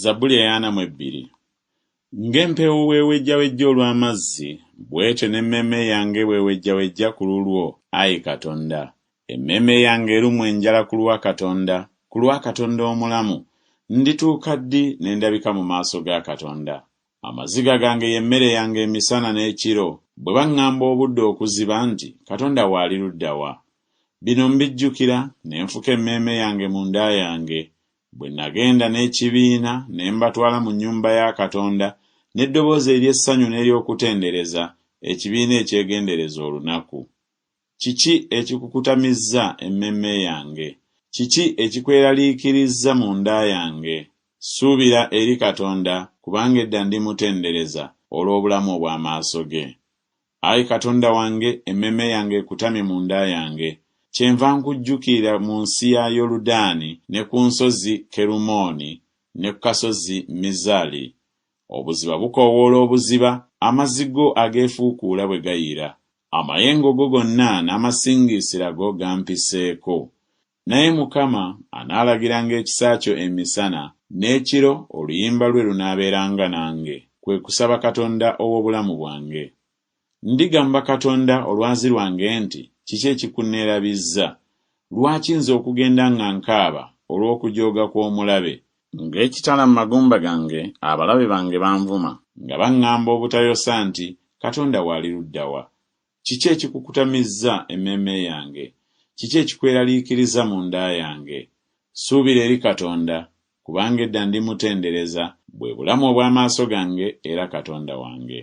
Zabbuli ya 42. Ng'empeewo weewejjawejja olw'amazzi, bw'etyo n'emmeeme yange bw'ewejjawejja ku lulwo, Ayi Katonda. Emmeeme yange erumwa enjala ku lwa Katonda omulamu. Ndituuka ddi ne ndabika mu maaso ga Katonda? Amaziga gange y'emmere yange emisana n'ekiro, bwe baŋŋamba obudde okuziba nti, Katonda waali ludda wa? Bino mbijjukira ne nfuka emmeeme yange mu nda yange. Bwe nagenda n'ekibiina ne mbatwala mu nnyumba ya Katonda n'eddoboozi ery'essanyu n'ery'okutendereza, ekibiina ekyegendereza olunaku. Kiki ekikukutamizza emmeeme yange? Kiki ekikweraliikirizza mu nda yange? Suubira eri Katonda, kubanga edda ndimutendereza olw'obulamu obw'amaaso ge. Ayi Katonda wange, emmeeme yange ekutamye mu nda yange. Kyenva nkujjukira mu nsi ya Yoludaani ne ku nsozi Kerumooni ne ku kasozi Mizali. Obuziba bukoowoola obuziba, amazzi go ageefuukuula bwe gayira. Amayengo go gonna n'amasingiisira go gampiseeko. Naye Mukama anaalagiranga ekisa kyo emisana, n'ekiro oluyimba lwe lunaabeeranga nange. Kwe kusaba Katonda ow'obulamu bwange. Ndigamba Katonda olwazi lwange nti, kiki ekikunneerabizza? Lwaki nze okugenda nga nkaaba olw'okujooga kw'omulabe? Ng'ekitala mu magumba gange, abalabe bange banvuma, nga baŋŋamba obutayosa nti, Katonda waali ludda wa? Kiki ekikukutamizza emmeeme yange? Kiki ekikweraliikiriza mu nda yange? Suubira eri Katonda, kubanga edda ndimutendereza, bwe bulamu obw'amaaso gange era Katonda wange.